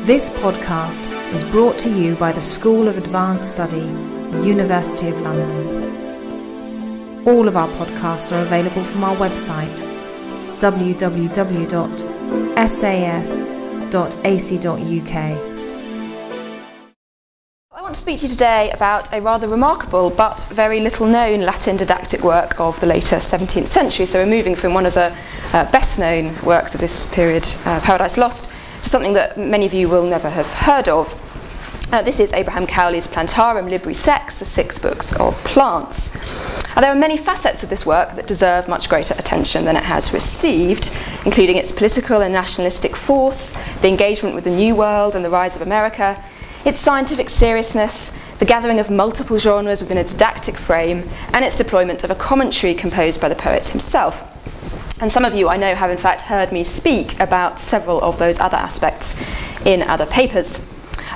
This podcast is brought to you by the School of Advanced Study, University of London. All of our podcasts are available from our website, www.sas.ac.uk. I want to speak to you today about a rather remarkable but very little known Latin didactic work of the later 17th century. So we're moving from one of the best known works of this period, Paradise Lost, to something that many of you will never have heard of. This is Abraham Cowley's Plantarum Libri Sex, the 6 books of plants. There are many facets of this work that deserve much greater attention than it has received, including its political and nationalistic force, the engagement with the New World and the rise of America, its scientific seriousness, the gathering of multiple genres within a didactic frame, and its deployment of a commentary composed by the poet himself. And some of you, I know, have in fact heard me speak about several of those other aspects in other papers.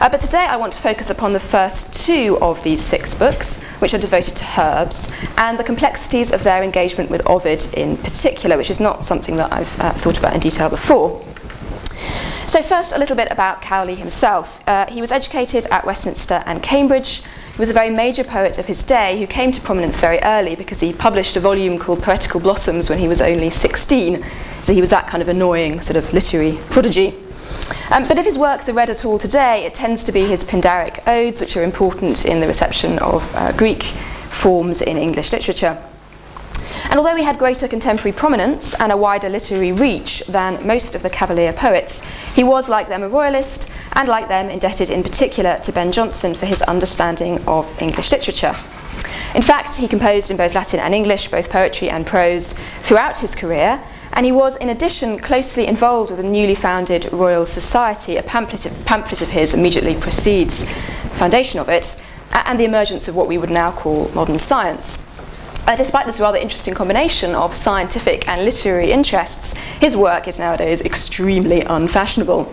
But today I want to focus upon the first 2 of these 6 books, which are devoted to herbs, and the complexities of their engagement with Ovid in particular, which is not something that I've thought about in detail before. So first, a little bit about Cowley himself. He was educated at Westminster and Cambridge. He was a very major poet of his day who came to prominence very early because he published a volume called Poetical Blossoms when he was only 16. So he was that kind of annoying sort of literary prodigy. But if his works are read at all today, it tends to be his Pindaric odes, which are important in the reception of Greek forms in English literature. And although he had greater contemporary prominence and a wider literary reach than most of the Cavalier poets, he was, like them, a royalist, and like them, indebted in particular to Ben Jonson for his understanding of English literature. In fact, he composed in both Latin and English, both poetry and prose, throughout his career, and he was, in addition, closely involved with the newly founded Royal Society. A pamphlet of his immediately precedes the foundation of it, and the emergence of what we would now call modern science. Despite this rather interesting combination of scientific and literary interests, his work is nowadays extremely unfashionable.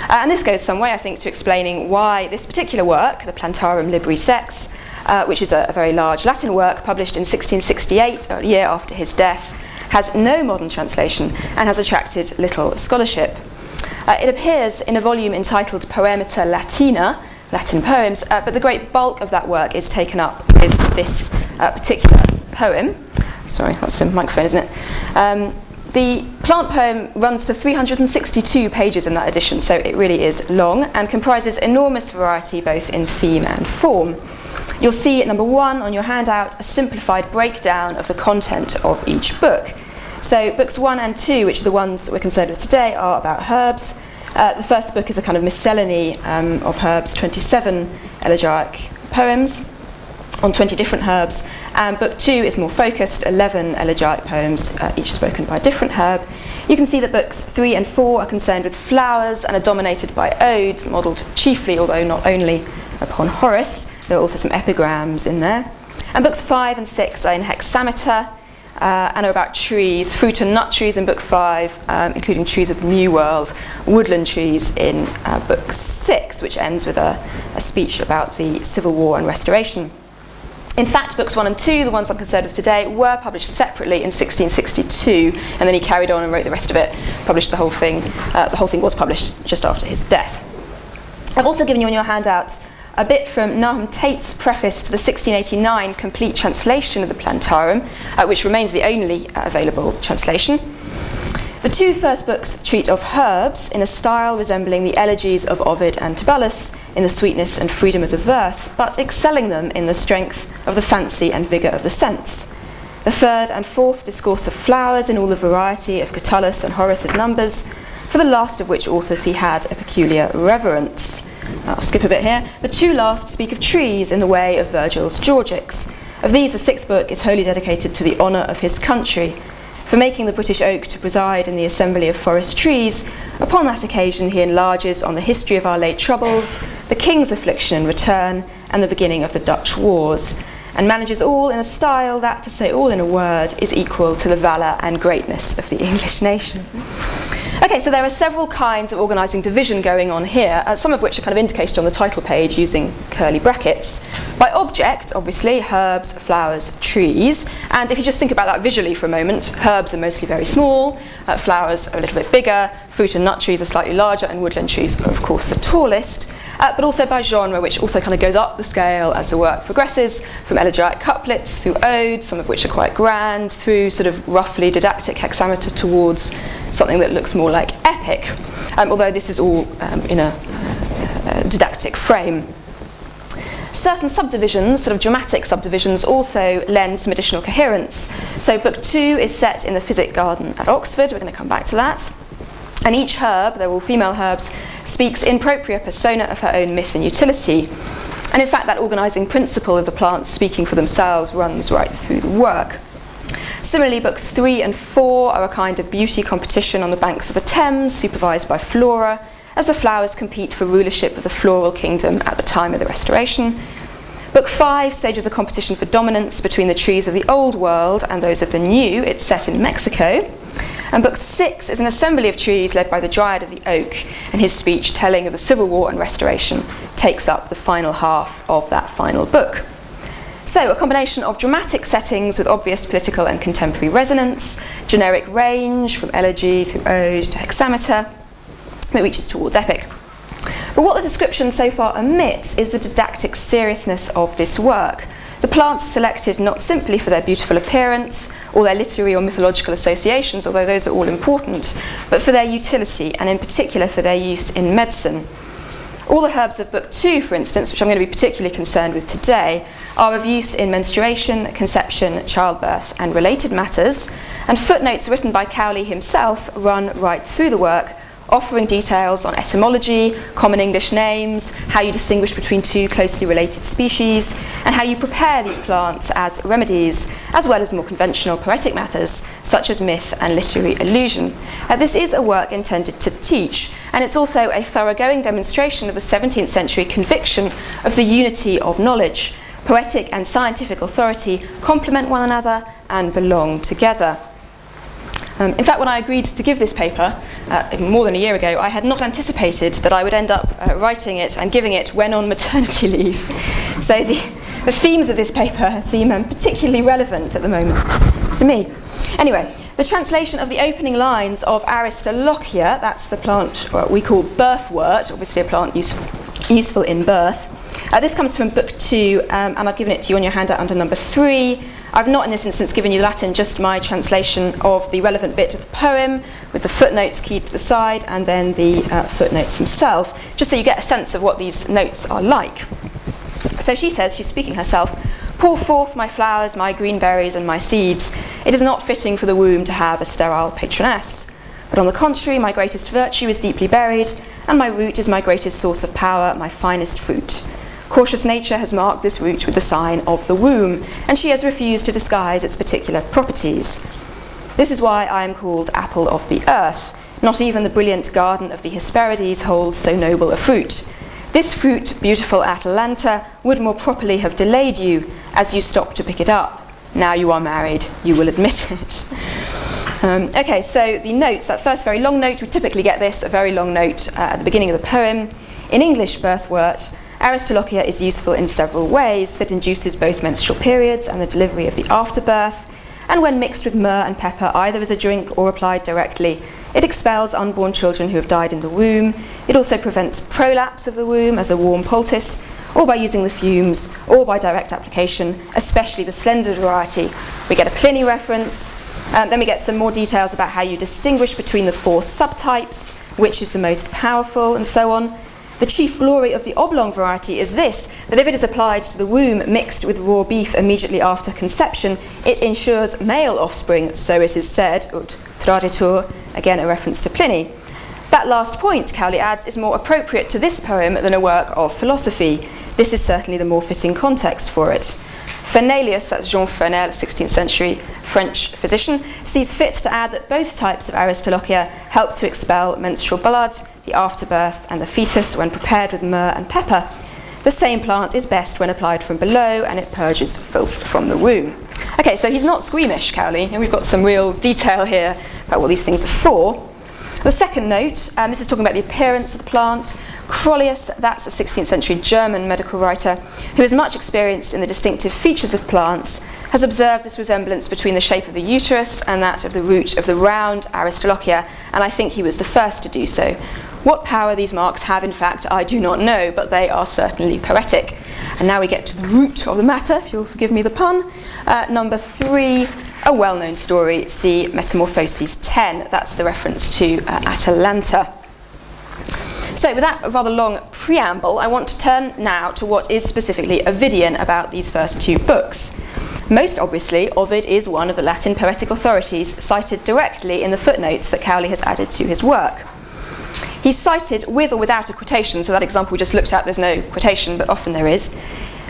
And this goes some way, I think, to explaining why this particular work, the Plantarum Libri Sex, which is a very large Latin work published in 1668, a year after his death, has no modern translation and has attracted little scholarship. It appears in a volume entitled Poemata Latina, Latin poems, but the great bulk of that work is taken up with this particular poem. Sorry, that's the microphone, isn't it? The plant poem runs to 362 pages in that edition, so it really is long and comprises enormous variety both in theme and form. You'll see at number 1 on your handout a simplified breakdown of the content of each book. So books 1 and 2, which are the ones that we're concerned with today, are about herbs. The first book is a kind of miscellany of herbs, 27 elegiac poems on 20 different herbs, and book 2 is more focused, 11 elegiac poems, each spoken by a different herb. You can see that books 3 and 4 are concerned with flowers and are dominated by odes, modelled chiefly, although not only, upon Horace. There are also some epigrams in there. And books 5 and 6 are in hexameter and are about trees, fruit and nut trees in book 5, including trees of the New World, woodland trees in book 6, which ends with a speech about the Civil War and Restoration. In fact, books 1 and 2, the ones I'm concerned with today, were published separately in 1662, and then he carried on and wrote the rest of it, published the whole thing. The whole thing was published just after his death. I've also given you on your handout a bit from Nahum Tate's preface to the 1689 complete translation of the Plantarum, which remains the only available translation. The 2 first books treat of herbs in a style resembling the elegies of Ovid and Tibullus in the sweetness and freedom of the verse, but excelling them in the strength of the fancy and vigour of the sense. The 3rd and 4th discourse of flowers in all the variety of Catullus and Horace's numbers, for the last of which authors he had a peculiar reverence. I'll skip a bit here. The 2 last speak of trees in the way of Virgil's Georgics. Of these, the 6th book is wholly dedicated to the honour of his country, for making the British oak to preside in the assembly of forest trees. Upon that occasion he enlarges on the history of our late troubles, the king's affliction and return, and the beginning of the Dutch wars, and manages all in a style that, to say all in a word, is equal to the valour and greatness of the English nation. Okay, so there are several kinds of organising division going on here, some of which are kind of indicated on the title page using curly brackets. By object, obviously, herbs, flowers, trees. And if you just think about that visually for a moment, herbs are mostly very small, flowers are a little bit bigger, fruit and nut trees are slightly larger, and woodland trees are, of course, the tallest. But also by genre, which also kind of goes up the scale as the work progresses, from elegiac couplets through odes, some of which are quite grand, through sort of roughly didactic hexameter towards something that looks more like epic, although this is all in a didactic frame. Certain subdivisions, sort of dramatic subdivisions, also lend some additional coherence. So book 2 is set in the Physic Garden at Oxford. We're going to come back to that. And each herb, they're all female herbs, speaks in propria persona of her own miss and utility. And in fact, that organising principle of the plants speaking for themselves runs right through the work. Similarly, books 3 and 4 are a kind of beauty competition on the banks of the Thames, supervised by Flora, as the flowers compete for rulership of the floral kingdom at the time of the Restoration. Book 5 stages a competition for dominance between the trees of the Old World and those of the New. It's set in Mexico. And Book 6 is an assembly of trees led by the Dryad of the Oak, and his speech telling of the Civil War and Restoration takes up the final half of that final book. So, a combination of dramatic settings with obvious political and contemporary resonance, generic range from elegy through ode to hexameter, that reaches towards epic. But what the description so far omits is the didactic seriousness of this work. The plants are selected not simply for their beautiful appearance or their literary or mythological associations, although those are all important, but for their utility, and in particular for their use in medicine. All the herbs of Book 2, for instance, which I'm going to be particularly concerned with today, are of use in menstruation, conception, childbirth, and related matters, and footnotes written by Cowley himself run right through the work, offering details on etymology, common English names, how you distinguish between two closely related species, and how you prepare these plants as remedies, as well as more conventional poetic matters, such as myth and literary allusion. This is a work intended to teach, and it's also a thoroughgoing demonstration of the 17th century conviction of the unity of knowledge. Poetic and scientific authority complement one another and belong together. In fact, when I agreed to give this paper, more than a year ago, I had not anticipated that I would end up writing it and giving it when on maternity leave. So the themes of this paper seem particularly relevant at the moment to me. Anyway, the translation of the opening lines of Aristolochia, that's the plant we call birthwort, obviously a plant useful in birth. This comes from Book 2, and I've given it to you on your handout under number 3. I've not in this instance given you Latin, just my translation of the relevant bit of the poem, with the footnotes keyed to the side, and then the footnotes themselves, just so you get a sense of what these notes are like. So she says, she's speaking herself, "Pour forth my flowers, my green berries, and my seeds. It is not fitting for the womb to have a sterile patroness. But on the contrary, my greatest virtue is deeply buried, and my root is my greatest source of power, my finest fruit. Cautious nature has marked this root with the sign of the womb, and she has refused to disguise its particular properties. This is why I am called apple of the earth. Not even the brilliant garden of the Hesperides holds so noble a fruit. This fruit, beautiful Atalanta, would more properly have delayed you, as you stopped to pick it up. Now you are married, you will admit it." Okay, so the notes, that first very long note, we typically get this, a very long note at the beginning of the poem. In English birthwort, Aristolochia is useful in several ways, for it induces both menstrual periods and the delivery of the afterbirth, and when mixed with myrrh and pepper, either as a drink or applied directly, it expels unborn children who have died in the womb. It also prevents prolapse of the womb as a warm poultice, or by using the fumes, or by direct application, especially the slender variety. We get a Pliny reference, then we get some more details about how you distinguish between the 4 subtypes, which is the most powerful, and so on. The chief glory of the oblong variety is this, that if it is applied to the womb mixed with raw beef immediately after conception, it ensures male offspring, so it is said, ut traditur, again a reference to Pliny. That last point, Cowley adds, is more appropriate to this poem than a work of philosophy. This is certainly the more fitting context for it. Fernelius, that's Jean Fernel, 16th century French physician, sees fit to add that both types of Aristolochia help to expel menstrual blood, the afterbirth, and the fetus when prepared with myrrh and pepper. The same plant is best when applied from below, and it purges filth from the womb. Okay, so he's not squeamish, Cowley, and we've got some real detail here about what these things are for. The second note, this is talking about the appearance of the plant. Crollius, that's a 16th century German medical writer who is much experienced in the distinctive features of plants, has observed this resemblance between the shape of the uterus and that of the root of the round Aristolochia, and I think he was the first to do so. What power these marks have, in fact, I do not know, but they are certainly poetic. And now we get to the root of the matter, if you'll forgive me the pun. Number 3, a well-known story, see Metamorphoses 10. That's the reference to Atalanta. So with that rather long preamble, I want to turn now to what is specifically Ovidian about these first 2 books. Most obviously, Ovid is one of the Latin poetic authorities cited directly in the footnotes that Cowley has added to his work. He's cited with or without a quotation, so that example we just looked at, there's no quotation, but often there is.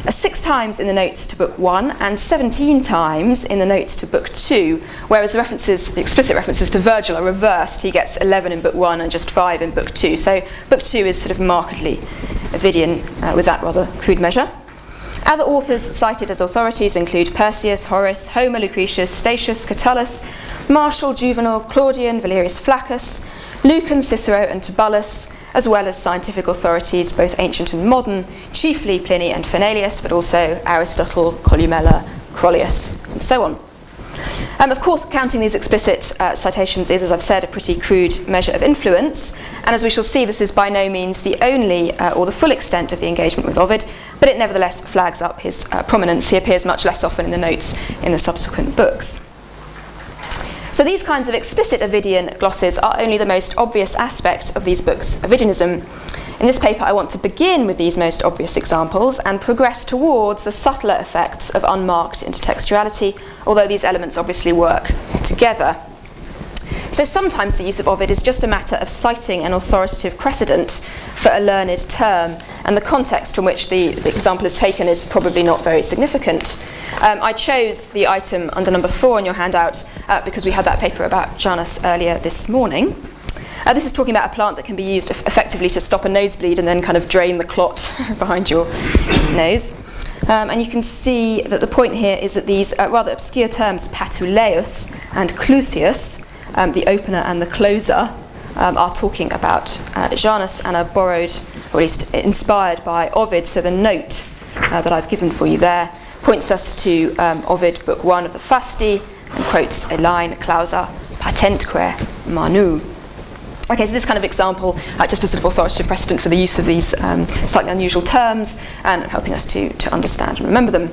6 times in the notes to book 1 and 17 times in the notes to book 2, whereas the explicit references to Virgil are reversed. He gets 11 in book 1 and just 5 in book 2. So book 2 is sort of markedly Ovidian with that rather crude measure. Other authors cited as authorities include Persius, Horace, Homer, Lucretius, Statius, Catullus, Martial, Juvenal, Claudian, Valerius Flaccus, Lucan, Cicero and Tibullus, as well as scientific authorities, both ancient and modern, chiefly Pliny and Fernelius, but also Aristotle, Columella, Crollius, and so on. Of course, counting these explicit citations is, as I've said, a pretty crude measure of influence, and as we shall see, this is by no means the only or the full extent of the engagement with Ovid, but it nevertheless flags up his prominence. He appears much less often in the notes in the subsequent books. So these kinds of explicit Ovidian glosses are only the most obvious aspect of these books' Ovidianism. In this paper, I want to begin with these most obvious examples and progress towards the subtler effects of unmarked intertextuality, although these elements obviously work together. So sometimes the use of Ovid is just a matter of citing an authoritative precedent for a learned term, and the context from which the example is taken is probably not very significant. I chose the item under number 4 in your handout because we had that paper about Janus earlier this morning. This is talking about a plant that can be used effectively to stop a nosebleed and then kind of drain the clot behind your nose. And you can see that the point here is that these rather obscure terms, patuleus and clusius, the opener and the closer, are talking about Janus and are borrowed, or at least inspired by Ovid. So the note that I've given for you there points us to Ovid, book 1 of the Fasti, and quotes a line, clausa patentque manu. Okay, so this kind of example, just a sort of authoritative precedent for the use of these slightly unusual terms and helping us to understand and remember them.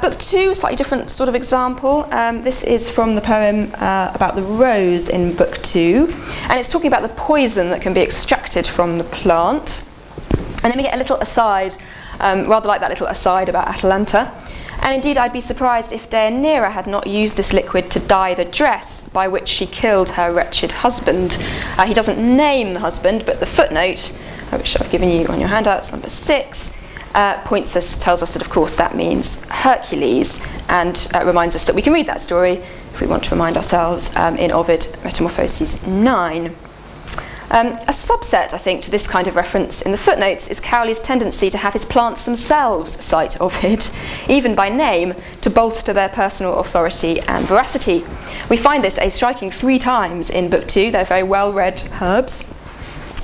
Book 2, slightly different sort of example. This is from the poem about the rose in book 2, and it's talking about the poison that can be extracted from the plant. And then we get a little aside, rather like that little aside about Atalanta. And indeed, I'd be surprised if Deianira had not used this liquid to dye the dress by which she killed her wretched husband. He doesn't name the husband, but the footnote, which I've given you on your handouts, number 6, tells us that, of course, that means Hercules, and reminds us that we can read that story, if we want to remind ourselves, in Ovid, Metamorphoses 9. A subset, I think, to this kind of reference in the footnotes is Cowley's tendency to have his plants themselves cite Ovid, even by name, to bolster their personal authority and veracity. We find this a striking 3 times in book 2. They're very well-read herbs.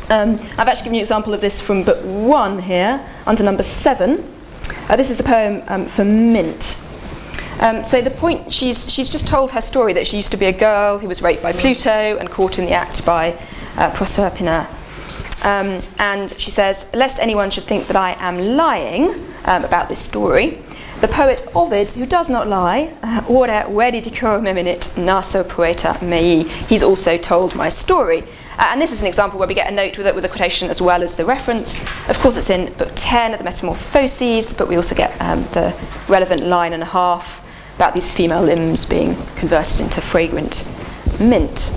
I've actually given you an example of this from book 1 here, under number 7. This is the poem for Mint. So the point, she's just told her story that she used to be a girl who was raped by Pluto and caught in the act by Proserpina. And she says, lest anyone should think that I am lying about this story, the poet Ovid, who does not lie, ora veridico meminit naso poeta mei, he's also told my story. And this is an example where we get a note with a quotation as well as the reference. Of course, it's in book 10 of the Metamorphoses, but we also get the relevant line and a half about these female limbs being converted into fragrant mint.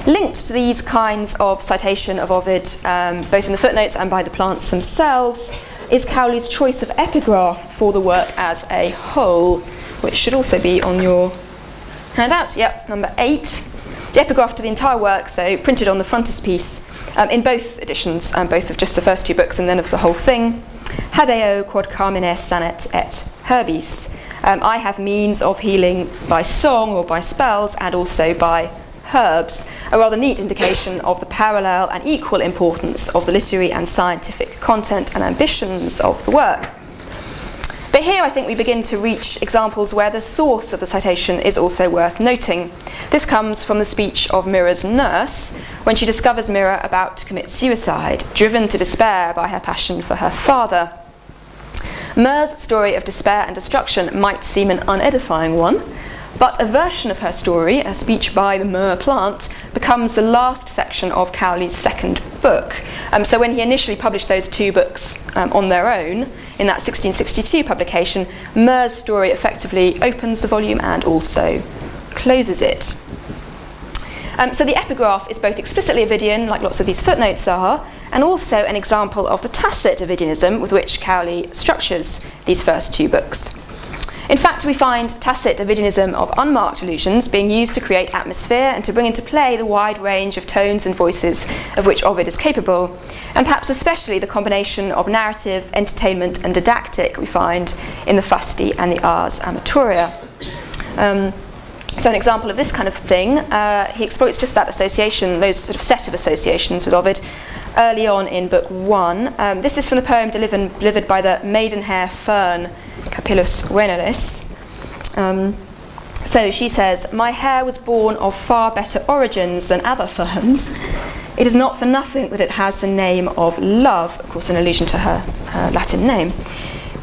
Linked to these kinds of citation of Ovid, both in the footnotes and by the plants themselves, is Cowley's choice of epigraph for the work as a whole, which should also be on your handout. Yep, number 8. The epigraph to the entire work, so printed on the frontispiece in both editions, both of just the first 2 books and then of the whole thing. Habeo quod carmine sanet et herbis. I have means of healing by song or by spells, and also by herbs, a rather neat indication of the parallel and equal importance of the literary and scientific content and ambitions of the work. But here I think we begin to reach examples where the source of the citation is also worth noting. This comes from the speech of Nemours Nurse when she discovers Mira about to commit suicide, driven to despair by her passion for her father. Myr's story of despair and destruction might seem an unedifying one, but a version of her story, a speech by the Myr plant, becomes the last section of Cowley's second book. So when he initially published those two books on their own, in that 1662 publication, Myr's story effectively opens the volume and also closes it. So the epigraph is both explicitly Ovidian, like lots of these footnotes are, and also an example of the tacit Ovidianism with which Cowley structures these first two books. In fact, we find tacit Ovidianism of unmarked allusions being used to create atmosphere and to bring into play the wide range of tones and voices of which Ovid is capable, and perhaps especially the combination of narrative, entertainment and didactic we find in the Fasti and the Ars Amatoria. So an example of this kind of thing, he exploits just that association, those sort of set of associations with Ovid, early on in Book 1. This is from the poem delivered by the maidenhair Fern, Capillus Veneris. So she says, "My hair was born of far better origins than other ferns. It is not for nothing that it has the name of love," of course an allusion to her Latin name.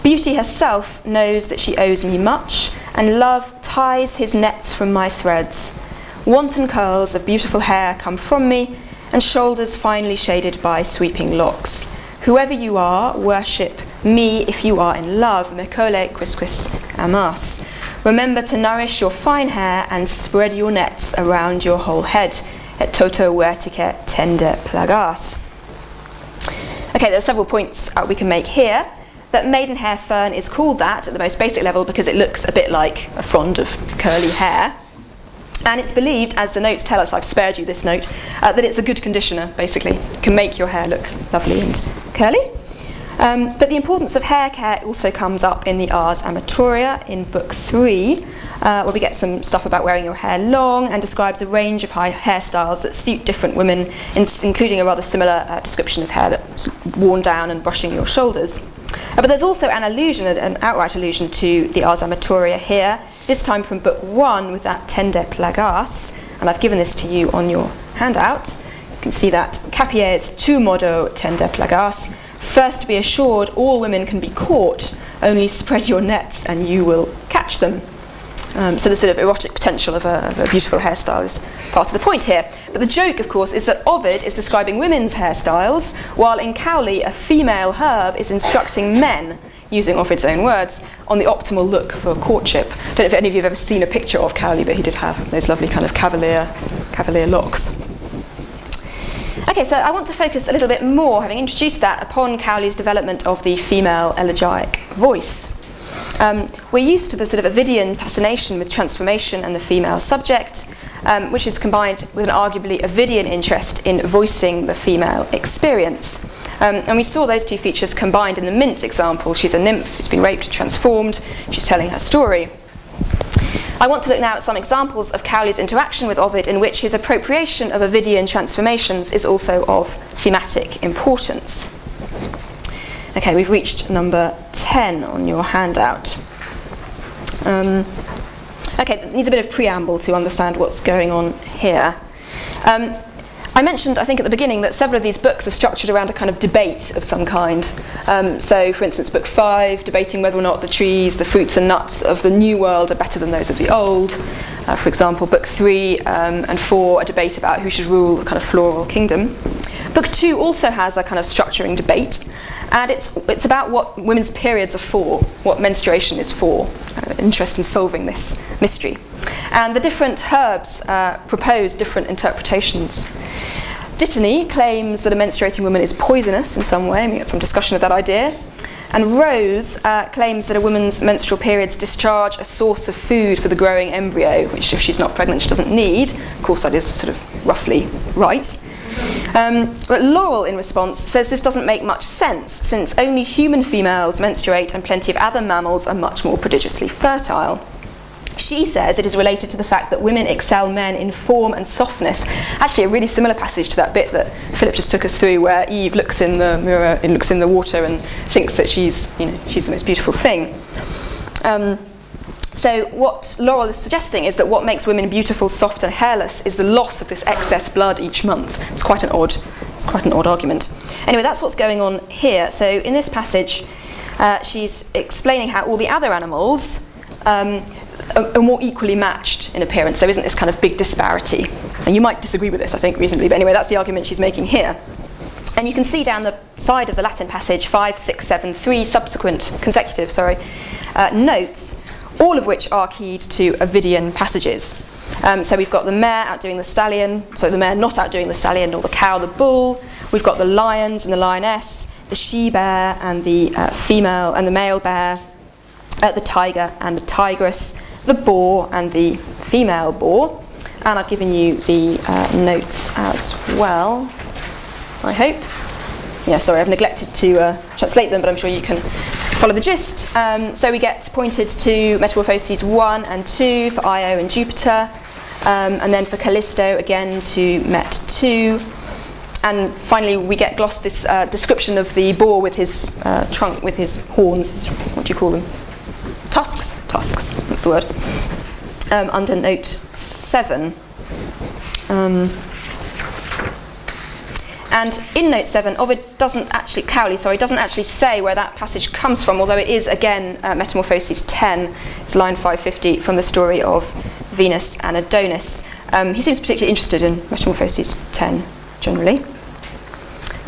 "Beauty herself knows that she owes me much, and love ties his nets from my threads. Wanton curls of beautiful hair come from me, and shoulders finely shaded by sweeping locks. Whoever you are, worship me if you are in love, mecole quisquis amas. Remember to nourish your fine hair and spread your nets around your whole head, et toto vertice tende plagas." Okay, there are several points we can make here. That maidenhair fern is called that at the most basic level because it looks a bit like a frond of curly hair. And it's believed, as the notes tell us, I've spared you this note, that it's a good conditioner, basically. It can make your hair look lovely and curly. But the importance of hair care also comes up in the Ars Amatoria in Book 3, where we get some stuff about wearing your hair long and describes a range of hairstyles that suit different women, including a rather similar description of hair that's worn down and brushing your shoulders. But there's also an allusion, an outright allusion to the Ars Amatoria here, this time from Book 1 with that tende plagas, and I've given this to you on your handout. You can see that capies tu modo tende plagas. First be assured all women can be caught, only spread your nets and you will catch them. So the sort of erotic potential of a beautiful hairstyle is part of the point here. But the joke, of course, is that Ovid is describing women's hairstyles, while in Cowley a female herb is instructing men, using Ovid's own words, on the optimal look for courtship. I don't know if any of you have ever seen a picture of Cowley, but he did have those lovely kind of cavalier locks. Okay, so I want to focus a little bit more, having introduced that, upon Cowley's development of the female elegiac voice. We're used to the sort of Ovidian fascination with transformation and the female subject, which is combined with an arguably Ovidian interest in voicing the female experience. And we saw those two features combined in the Mint example. She's a nymph who's been raped, transformed, she's telling her story. I want to look now at some examples of Cowley's interaction with Ovid in which his appropriation of Ovidian transformations is also of thematic importance. Okay, we've reached number 10 on your handout. Okay, it needs a bit of preamble to understand what's going on here. I mentioned, I think at the beginning, that several of these books are structured around a kind of debate of some kind. So, for instance, Book 5, debating whether or not the trees, the fruits and nuts of the New World are better than those of the Old. For example, Book 3 and 4, a debate about who should rule the kind of floral kingdom. Book 2 also has a kind of structuring debate, and it's about what women's periods are for, what menstruation is for, interest in solving this mystery. And the different herbs propose different interpretations. Dittany claims that a menstruating woman is poisonous in some way, and we get some discussion of that idea. And Rose claims that a woman's menstrual periods discharge a source of food for the growing embryo, which if she's not pregnant she doesn't need. Of course that is sort of roughly right. But Laurel, in response, says this doesn't make much sense, since only human females menstruate and plenty of other mammals are much more prodigiously fertile. She says it is related to the fact that women excel men in form and softness. Actually, a really similar passage to that bit that Philip just took us through, where Eve looks in the mirror and looks in the water and thinks that she's the most beautiful thing. So what Laurel is suggesting is that what makes women beautiful, soft and hairless is the loss of this excess blood each month. It's quite an odd argument. Anyway, that's what's going on here. So in this passage, she's explaining how all the other animals are more equally matched in appearance. There isn't this kind of big disparity. And you might disagree with this, I think, reasonably, but anyway, that's the argument she's making here. And you can see down the side of the Latin passage 5, 6, 7, 3 subsequent consecutive notes, all of which are keyed to Ovidian passages. So we've got the mare outdoing the stallion, so the mare not outdoing the stallion, or the cow, the bull. We've got the lions and the lioness, the she-bear and the female and the male bear, the tiger and the tigress, the boar and the female boar. And I've given you the notes as well, I hope. Yeah, sorry, I've neglected to translate them, but I'm sure you can follow the gist. So we get pointed to Metamorphoses 1 and 2 for Io and Jupiter, and then for Callisto again to Met 2. And finally we get glossed this description of the boar with his trunk, with his horns, what do you call them? Tusks, that's the word, under note 7. And in note 7, Ovid Cowley doesn't actually say where that passage comes from, although it is again Metamorphoses 10, it's line 550 from the story of Venus and Adonis. He seems particularly interested in Metamorphoses 10 generally.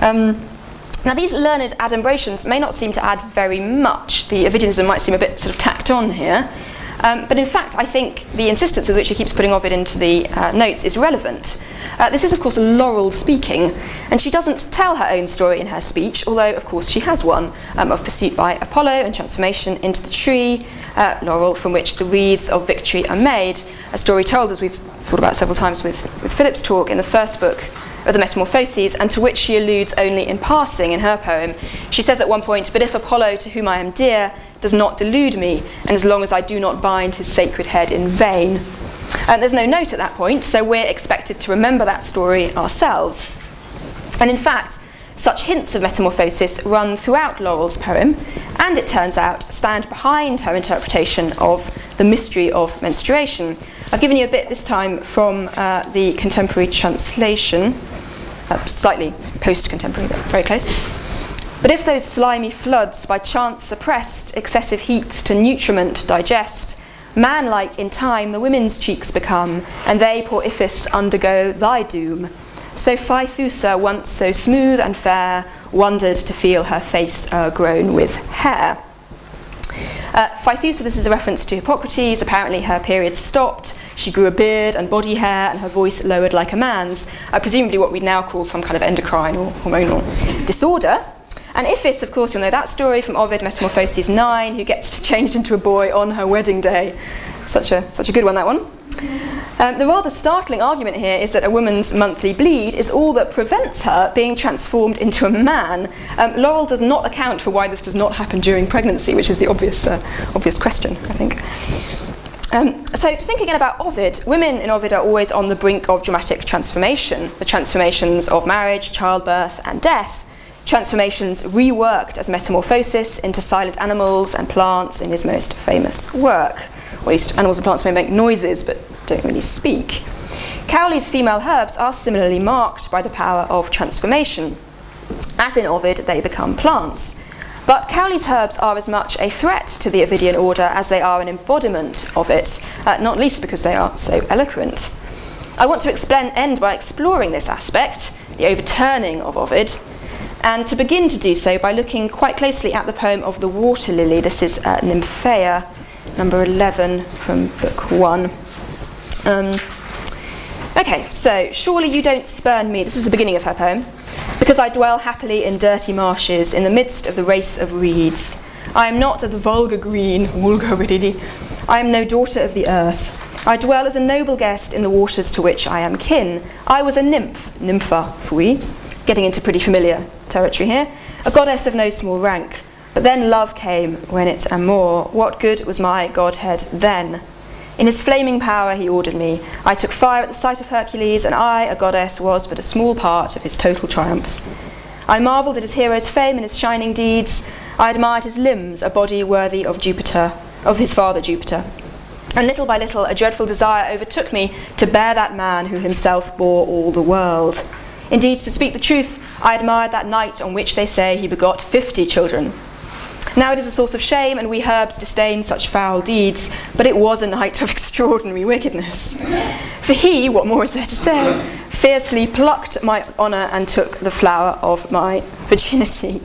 Now these learned adumbrations may not seem to add very much. The Ovidianism might seem a bit sort of tacked on here. But in fact, I think the insistence with which he keeps putting Ovid into the notes is relevant. This is, of course, Laurel speaking, and she doesn't tell her own story in her speech, although, of course, she has one of pursuit by Apollo and transformation into the tree, Laurel, from which the wreaths of victory are made, a story told, as we've thought about several times with Philip's talk, in the first book of the Metamorphoses, and to which she alludes only in passing in her poem. She says at one point, "But if Apollo, to whom I am dear, does not delude me, and as long as I do not bind his sacred head in vain." There's no note at that point, so we're expected to remember that story ourselves. And in fact, such hints of metamorphosis run throughout Laurel's poem, and it turns out stand behind her interpretation of the mystery of menstruation. I've given you a bit this time from the contemporary translation, slightly post-contemporary, but very close. "But if those slimy floods by chance suppressed excessive heats to nutriment digest, man-like in time the women's cheeks become, and they, poor Iphis, undergo thy doom. So Phaethusa, once so smooth and fair, wondered to feel her face o'ergrown with hair." Phaethusa, this is a reference to Hippocrates. Apparently her period stopped, she grew a beard and body hair, and her voice lowered like a man's, presumably what we'd now call some kind of endocrine or hormonal disorder. And Iphis, of course, you'll know that story from Ovid, Metamorphoses 9, who gets changed into a boy on her wedding day. Such a good one, that one. The rather startling argument here is that a woman's monthly bleed is all that prevents her being transformed into a man. Laurel does not account for why this does not happen during pregnancy, which is the obvious question, I think. So to think again about Ovid, women in Ovid are always on the brink of dramatic transformation, the transformations of marriage, childbirth and death, transformations reworked as metamorphosis into silent animals and plants in his most famous work. Or at least animals and plants may make noises but don't really speak. Cowley's female herbs are similarly marked by the power of transformation. As in Ovid, they become plants. But Cowley's herbs are as much a threat to the Ovidian order as they are an embodiment of it, not least because they are so eloquent. I want to end by exploring this aspect, the overturning of Ovid, and to begin to do so by looking quite closely at the poem of the water lily. This is Nymphaea, number 11 from book 1. Okay, so, "Surely you don't spurn me," this is the beginning of her poem, "because I dwell happily in dirty marshes, in the midst of the race of reeds. I am not of the vulgar green, I am no daughter of the earth. I dwell as a noble guest in the waters to which I am kin. I was a nymph, nympha, fui," getting into pretty familiar territory here, "a goddess of no small rank. But then love came, when it amour. What good was my godhead then? In his flaming power he ordered me. I took fire at the sight of Hercules, and I, a goddess, was but a small part of his total triumphs. I marvelled at his hero's fame and his shining deeds. I admired his limbs, a body worthy of Jupiter, of his father Jupiter. And little by little a dreadful desire overtook me to bear that man who himself bore all the world. Indeed, to speak the truth, I admired that night on which they say he begot 50 children. Now it is a source of shame, and we herbs disdain such foul deeds, but it was a night of extraordinary wickedness. For he, what more is there to say, fiercely plucked my honour and took the flower of my virginity.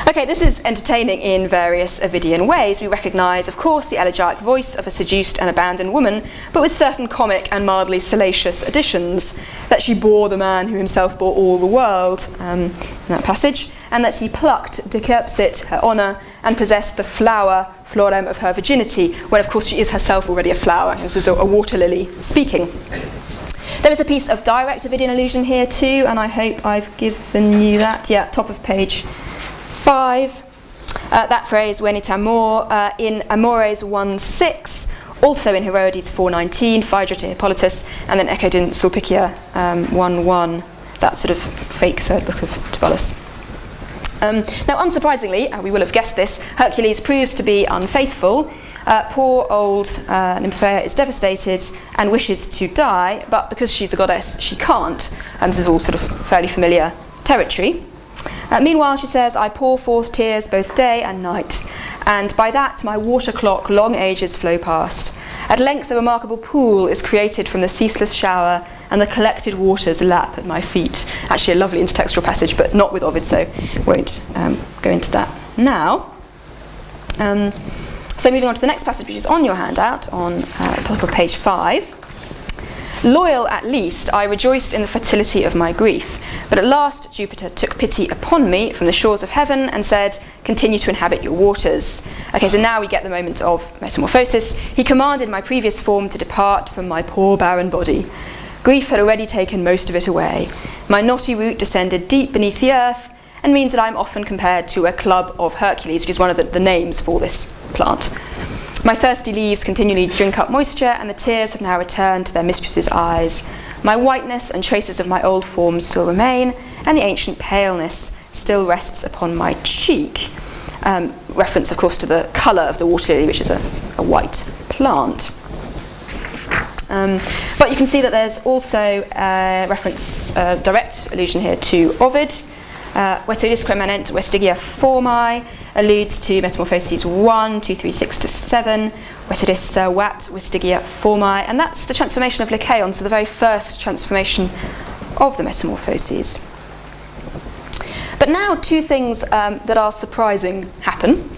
Okay, this is entertaining in various Ovidian ways. We recognise, of course, the elegiac voice of a seduced and abandoned woman, but with certain comic and mildly salacious additions. That she bore the man who himself bore all the world, in that passage, and that he plucked, decerpsit, her honour, and possessed the flower, florem, of her virginity, when of course she is herself already a flower. This is a water lily speaking. There is a piece of direct Ovidian allusion here too, and I hope I've given you that. Yeah, top of page 5. That phrase, venit amor, in Amores 1:6, also in Heroides 4:19, Phaedra to Hippolytus, and then echoed in Sulpicia 1:1, that sort of fake third book of Tibullus. Now, unsurprisingly, we will have guessed this, Hercules proves to be unfaithful. Poor old nymphaea is devastated and wishes to die, but because she's a goddess, she can't. This is all sort of fairly familiar territory. Meanwhile, she says, I pour forth tears both day and night, and by that my water clock long ages flow past. At length a remarkable pool is created from the ceaseless shower, and the collected waters lap at my feet. Actually a lovely intertextual passage, but not with Ovid, so won't go into that now. So moving on to the next passage, which is on your handout, on top of page 5. Loyal at least, I rejoiced in the fertility of my grief, but at last Jupiter took pity upon me from the shores of heaven and said, continue to inhabit your waters. Okay, so now we get the moment of metamorphosis. He commanded my previous form to depart from my poor barren body. Grief had already taken most of it away. My knotty root descended deep beneath the earth, and means that I'm often compared to a club of Hercules, which is one of the names for this plant. My thirsty leaves continually drink up moisture, and the tears have now returned to their mistress's eyes. My whiteness and traces of my old form still remain, and the ancient paleness still rests upon my cheek. Reference, of course, to the colour of the water lily, which is a white plant. But you can see that there's also reference, direct allusion here to Ovid. Vetodisque manent Wisteria formae alludes to Metamorphoses 1, 2, 3, 6 to 7. Vetodis wat Wisteria formae, and that's the transformation of Lycaon, so the very first transformation of the Metamorphoses. But now two things that are surprising happen.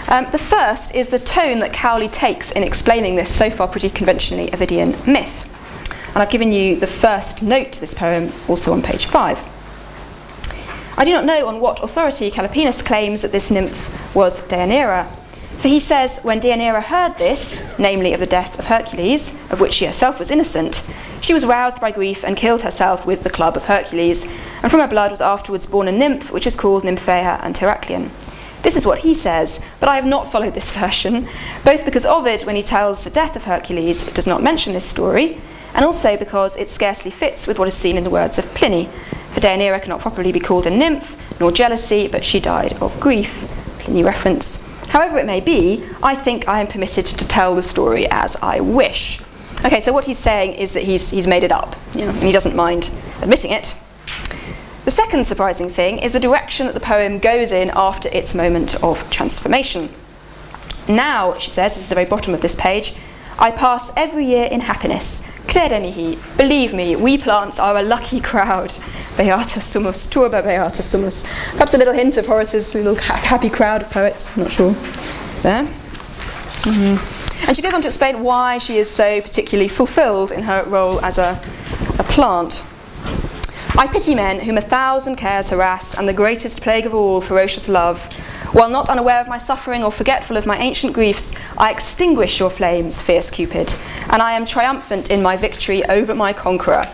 The first is the tone that Cowley takes in explaining this so far pretty conventionally Ovidian myth. And I've given you the first note to this poem also on page 5. I do not know on what authority Calipinus claims that this nymph was Deianira, for he says when Deianira heard this, namely of the death of Hercules, of which she herself was innocent, she was roused by grief and killed herself with the club of Hercules, and from her blood was afterwards born a nymph which is called Nymphaea and Heracleon. This is what he says, but I have not followed this version, both because Ovid, when he tells the death of Hercules, does not mention this story, and also because it scarcely fits with what is seen in the words of Pliny. For Deianira cannot properly be called a nymph, nor jealousy, but she died of grief. Pliny reference. However it may be, I think I am permitted to tell the story as I wish. Okay, so what he's saying is that he's made it up, and he doesn't mind admitting it. The second surprising thing is the direction that the poem goes in after its moment of transformation. Now, she says, this is the very bottom of this page, I pass every year in happiness. Crede mihi, believe me, we plants are a lucky crowd. Beata sumus, turba beata sumus. Perhaps a little hint of Horace's little happy crowd of poets, I'm not sure. There. And she goes on to explain why she is so particularly fulfilled in her role as a plant. I pity men whom 1,000 cares harass, and the greatest plague of all, ferocious love. While not unaware of my suffering or forgetful of my ancient griefs, I extinguish your flames, fierce Cupid, and I am triumphant in my victory over my conqueror.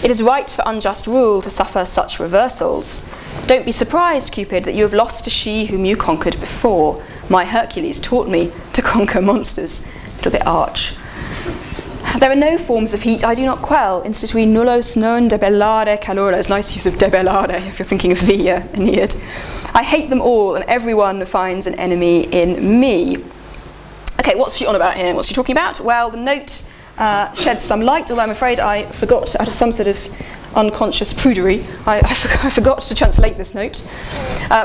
It is right for unjust rule to suffer such reversals. Don't be surprised, Cupid, that you have lost to she whom you conquered before. My Hercules taught me to conquer monsters. little bit arch. There are no forms of heat I do not quell. Institui nullos non debellare calores. Nice use of debellare if you're thinking of the Aeneid. I hate them all, and everyone finds an enemy in me. Okay, what's she on about here? What's she talking about? Well, the note sheds some light, although I'm afraid I forgot, out of some sort of unconscious prudery, I forgot to translate this note,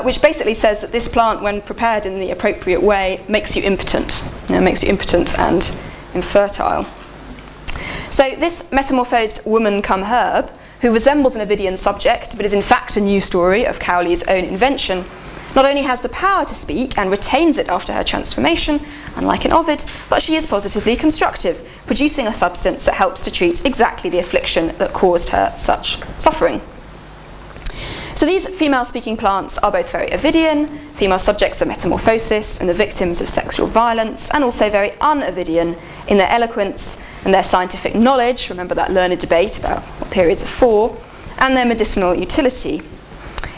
which basically says that this plant, when prepared in the appropriate way, makes you impotent. Makes you impotent and infertile. So this metamorphosed woman come herb, who resembles an Ovidian subject, but is in fact a new story of Cowley's own invention, not only has the power to speak and retains it after her transformation, unlike in Ovid, but she is positively constructive, producing a substance that helps to treat exactly the affliction that caused her such suffering. So these female-speaking plants are both very Ovidian, female subjects of metamorphosis and the victims of sexual violence, and also very un-Ovidian in their eloquence and their scientific knowledge, remember that learned debate about what periods are for, and their medicinal utility.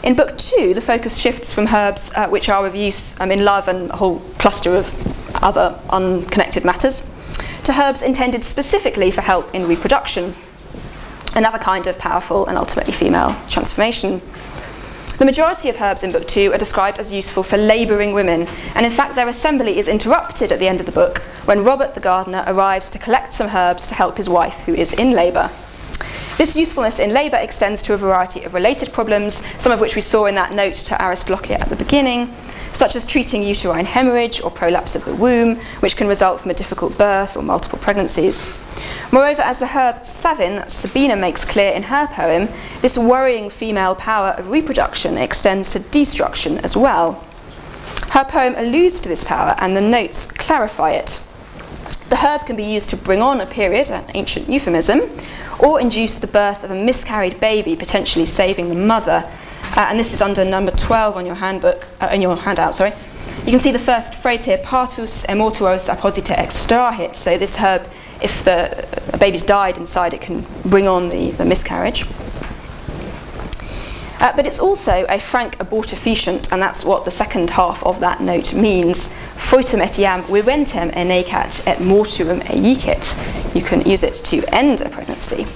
In Book 2, the focus shifts from herbs which are of use in love and a whole cluster of other unconnected matters, to herbs intended specifically for help in reproduction, another kind of powerful and ultimately female transformation. The majority of herbs in Book 2 are described as useful for labouring women, and in fact their assembly is interrupted at the end of the book when Robert the gardener arrives to collect some herbs to help his wife who is in labour. This usefulness in labour extends to a variety of related problems, some of which we saw in that note to Aristolochia at the beginning, such as treating uterine hemorrhage or prolapse of the womb, which can result from a difficult birth or multiple pregnancies. Moreover, as the herb savin that Sabina makes clear in her poem, this worrying female power of reproduction extends to destruction as well. Her poem alludes to this power, and the notes clarify it. The herb can be used to bring on a period, an ancient euphemism, or induce the birth of a miscarried baby, potentially saving the mother. And this is under number 12 on your handbook, in your handout, sorry. You can see the first phrase here, partus emortuos apposite extrahit. So this herb, if a baby's died inside, it can bring on the miscarriage. But it's also a frank abortifacient, and that's what the second half of that note means. Foetum etiam viventem enecat et mortuum eicit. You can use it to end a pregnancy.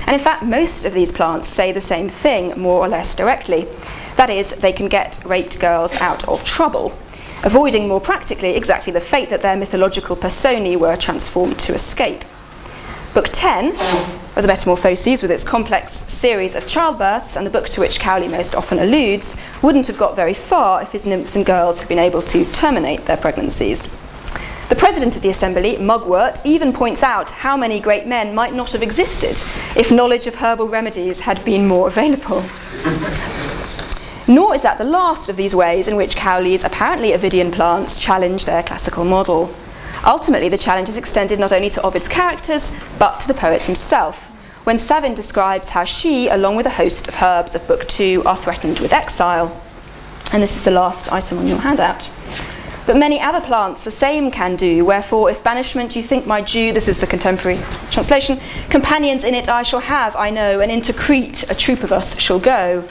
And in fact, most of these plants say the same thing, more or less directly. That is, they can get raped girls out of trouble, avoiding more practically exactly the fate that their mythological personae were transformed to escape. Book 10 of the Metamorphoses, with its complex series of childbirths, and the book to which Cowley most often alludes, wouldn't have got very far if his nymphs and girls had been able to terminate their pregnancies. The president of the assembly, Mugwort, even points out how many great men might not have existed if knowledge of herbal remedies had been more available. Nor is that the last of these ways in which Cowley's apparently Ovidian plants challenge their classical model. Ultimately, the challenge is extended not only to Ovid's characters, but to the poet himself, when Savin describes how she, along with a host of herbs of Book 2, are threatened with exile. And this is the last item on your handout. But many other plants the same can do, wherefore if banishment you think my due, this is the contemporary translation, companions in it I shall have, I know, and into Crete a troop of us shall go.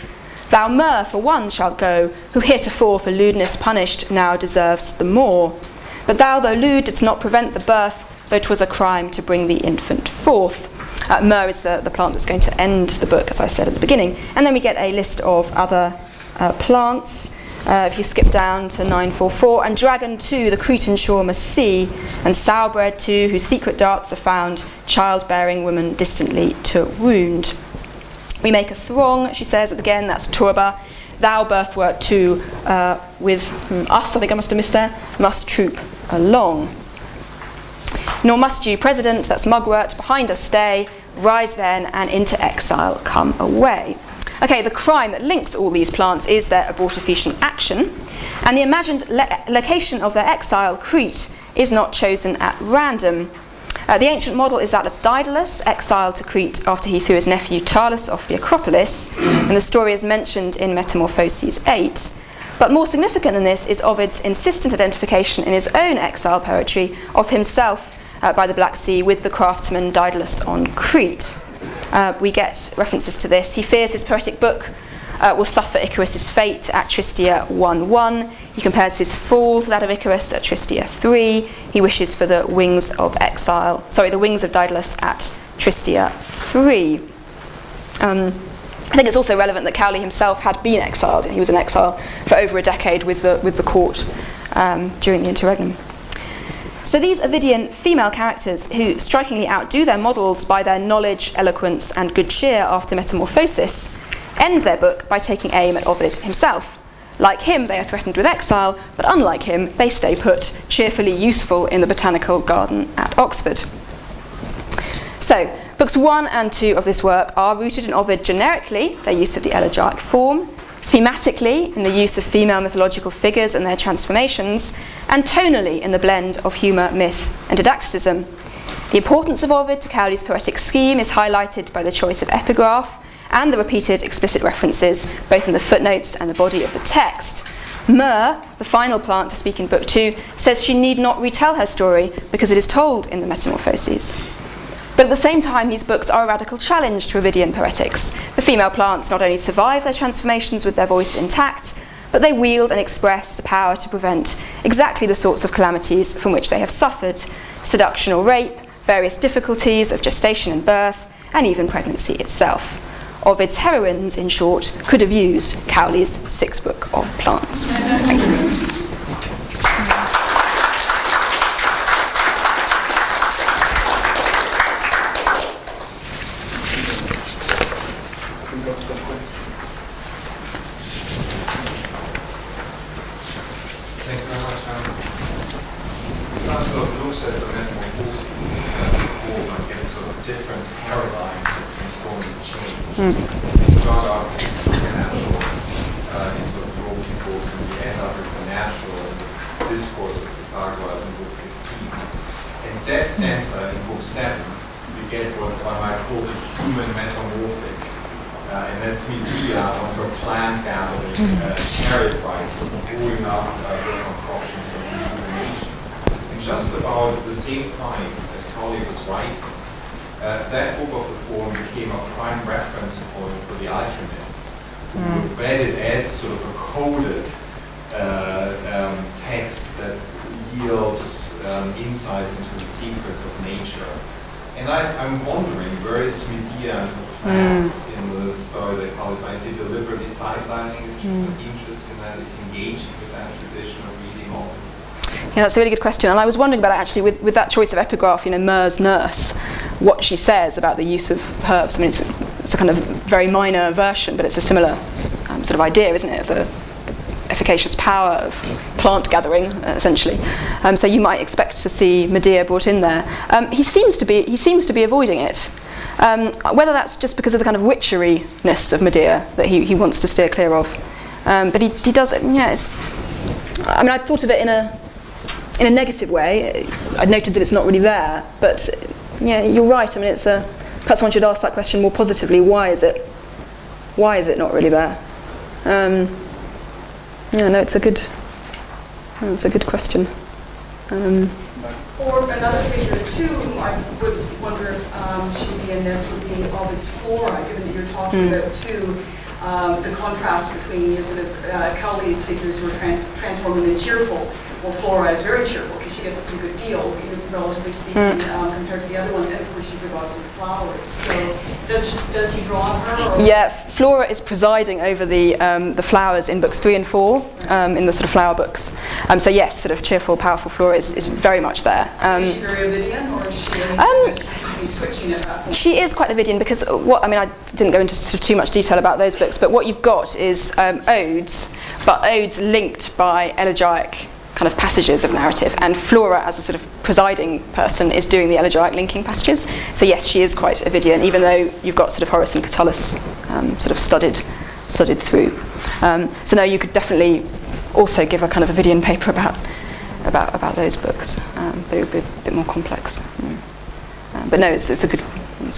Thou myrrh for one shalt go, who heretofore for lewdness punished, now deservest the more. But thou, though lewd, didst not prevent the birth, though 'twas a crime to bring the infant forth. Myrrh is the plant that's going to end the book, as I said at the beginning. And then we get a list of other plants. If you skip down to 944, and dragon too the Cretan shore must see, and sowbread too, whose secret darts are found, childbearing women distantly to wound. We make a throng, she says again, that's turba. Thou birthwort too, with us, I think I must have missed there, must troop along. Nor must you, president, that's mugwort, behind us stay, rise then and into exile come away. Okay, the crime that links all these plants is their abortifacient action, and the imagined location of their exile, Crete, is not chosen at random. The ancient model is that of Daedalus, exiled to Crete after he threw his nephew Talus off the Acropolis, and the story is mentioned in Metamorphoses 8. But more significant than this is Ovid's insistent identification in his own exile poetry of himself by the Black Sea with the craftsman Daedalus on Crete. We get references to this. He fears his poetic book will suffer Icarus's fate at Tristia 1:1. He compares his fall to that of Icarus at Tristia 3. He wishes for the wings of the wings of Daedalus at Tristia 3. I think it's also relevant that Cowley himself had been exiled. He was in exile for over a decade with the court during the interregnum. So these Ovidian female characters, who strikingly outdo their models by their knowledge, eloquence, and good cheer after metamorphosis, end their book by taking aim at Ovid himself. Like him, they are threatened with exile, but unlike him, they stay put, cheerfully useful in the botanical garden at Oxford. So, books 1 and 2 of this work are rooted in Ovid generically, their use of the elegiac form, thematically in the use of female mythological figures and their transformations, and tonally in the blend of humour, myth, and didacticism. The importance of Ovid to Cowley's poetic scheme is highlighted by the choice of epigraph and the repeated explicit references, both in the footnotes and the body of the text. Moul, the final plant to speak in Book 2, says she need not retell her story because it is told in the Metamorphoses. But at the same time, these books are a radical challenge to Ovidian poetics. The female plants not only survive their transformations with their voice intact, but they wield and express the power to prevent exactly the sorts of calamities from which they have suffered: seduction or rape, various difficulties of gestation and birth, and even pregnancy itself. Ovid's heroines, in short, could have used Cowley's 6th book of plants. Thank you. Start out with the supernatural, these sort of European books, and we end up with the natural and the discourse of the Plugas in Book 15. And dead center in Book 7, we get what I might call the human metamorphic. And that's Medea on her plant gathering chariot ride, so growing up her concoctions for rejuvenation. And just about the same time as Cowley was writing, that book of the poem became a prime reference point for the alchemists, who read it as sort of a coded text that yields insights into the secrets of nature. And I'm wondering, where is Medea and her plants in the story that Cowley? I see deliberately sidelining, just an interest in that, is engaging with that tradition of reading all. Yeah, that's a really good question, and I was wondering about it actually with that choice of epigraph, Nemours Nurse, what she says about the use of herbs. I mean, it's a kind of very minor version, but it's a similar sort of idea, isn't it, of the efficacious power of plant gathering, essentially. So you might expect to see Medea brought in there. He seems to be avoiding it. Whether that's just because of the kind of witcheryness of Medea that he wants to steer clear of, but he does it. Yeah, I mean, I thought of it in a negative way. I noted that it's not really there, but yeah, you're right. I mean, perhaps one should ask that question more positively. Why is it not really there? Yeah, no, it's a good question. Or another figure too, I would wonder if she would be in this, would be Ovid's Flora, given that you're talking about too the contrast between your sort of Cowley's figures who are transforming and cheerful. Well, Flora is very cheerful because she gets a pretty good deal, relatively speaking, compared to the other ones. And of course, she's the goddess of the flowers. So, does he draw on her? Or yeah, Flora is presiding over the flowers in books 3 and 4, in the sort of flower books. So yes, sort of cheerful, powerful Flora is very much there. Is she very Ovidian, or is she switching at that point? She is quite Ovidian because I didn't go into sort of too much detail about those books, but what you've got is odes, but odes linked by elegiac kind of passages of narrative, and Flora, as a sort of presiding person, is doing the elegiac linking passages. So yes, she is quite Ovidian, even though you've got sort of Horace and Catullus sort of studied through. So no, you could definitely also give a kind of Ovidian paper about those books. They would be a bit more complex. But no, it's a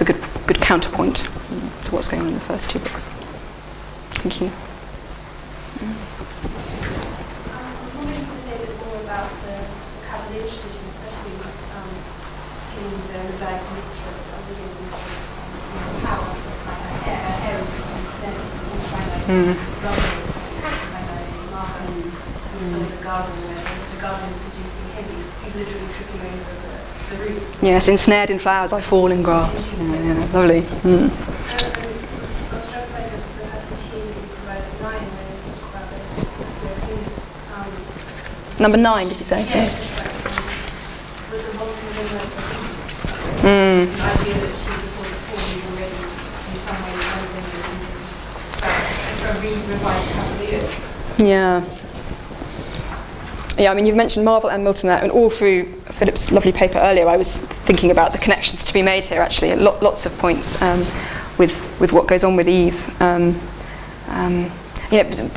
good counterpoint to what's going on in the first 2 books. Thank you. About the Cowley tradition, especially in the elegiac myths of Ovidian myths, power, like a hero, Some of the garden where the garden is seducing him, he's literally tripping over the roots. Yes, ensnared in flowers, I fall in grass. Yeah, lovely. I was struck by the passage here that you provided 9 when you talk about the Hercules. Number 9, did you say? Yes, So. with the bottom movements of Mm. the idea that she before the fall is already in some way a revised Cavalier. Yeah. Yeah, I mean, you've mentioned Marvel and Milton there, and all through Philip's lovely paper earlier, I was thinking about the connections to be made here, actually, lots of points with what goes on with Eve. The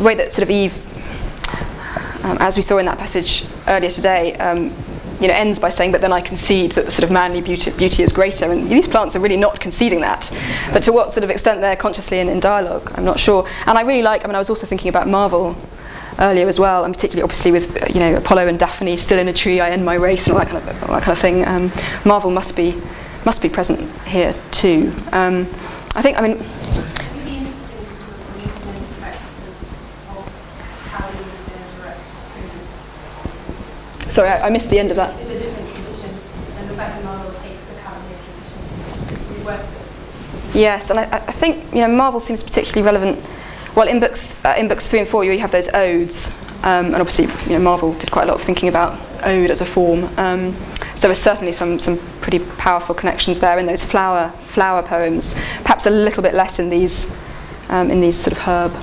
way that sort of Eve, as we saw in that passage earlier today, ends by saying, but then I concede that the sort of manly beauty is greater, and these plants are really not conceding that. But to what sort of extent they're consciously in dialogue, I'm not sure. And I really like, I was also thinking about Marvel earlier as well, and particularly obviously with Apollo and Daphne still in a tree, I end my race, and all that kind of thing. Marvel must be present here too. I think, Would you be interested in the practices of Cowley and direct? Sorry, I missed the end of that. It's a different tradition, and the fact that Marvel takes the Cowley tradition, it works. Yes, and I think Marvel seems particularly relevant. Well, in books 3 and 4, you have those odes, and obviously Marvel did quite a lot of thinking about ode as a form. So there's certainly some pretty powerful connections there in those flower poems. Perhaps a little bit less in these sort of herb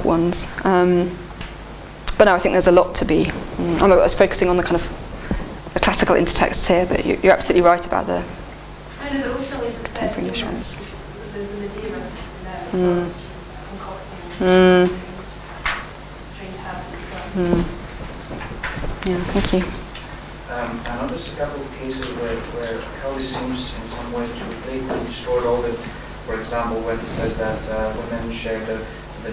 ones. But no, I think there's a lot to be. I was focusing on the kind of the classical intertexts here, but you're absolutely right about the contemporary English ones. There's an idea there. Yeah, thank you. I noticed a couple of cases where Cowley seems in some way to blatantly distort Ovid. For example, when it says that women share the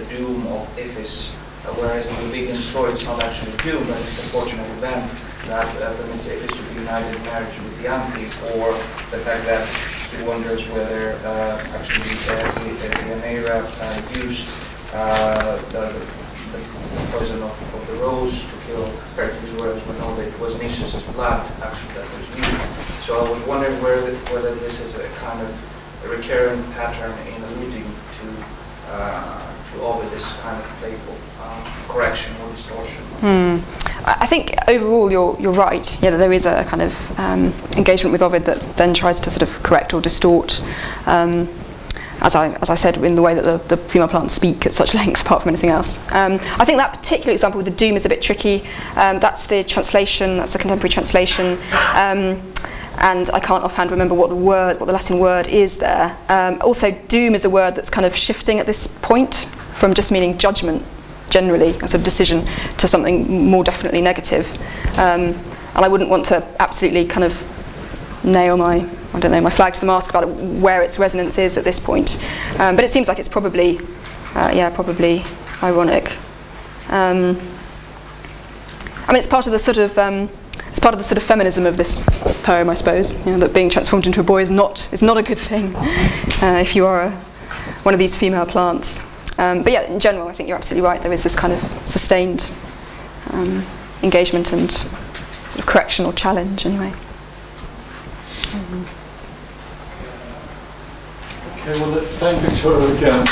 doom of Iphis, whereas in the Beacon story it's not actually a doom, but it's a fortunate event that permits Iphis to be united in marriage with the Anthe, or the fact that he wonders whether actually the Nymphaea used the poison of the rose to kill Hercules, whereas we know that it was Nisus' blood actually that was used. So I was wondering whether this is a kind of a recurrent pattern in alluding to Ovid, this kind of playful correction or distortion. I think overall you're right. Yeah, there is a kind of engagement with Ovid that then tries to sort of correct or distort. As I said, in the way that the female plants speak at such length, apart from anything else. I think that particular example with the doom is a bit tricky. That's the translation, that's the contemporary translation. And I can't offhand remember what the Latin word is there. Also, doom is a word that's kind of shifting at this point from just meaning judgment, generally, a sort of decision, to something more definitely negative. And I wouldn't want to absolutely kind of nail my flag to the mast about where its resonance is at this point. But it seems like it's probably ironic. It's part of the sort of feminism of this poem, I suppose. That being transformed into a boy is not a good thing if you are one of these female plants. But yeah, in general, I think you're absolutely right. There is this kind of sustained engagement and sort of correction or challenge, anyway. Okay, well, let's thank Victoria again.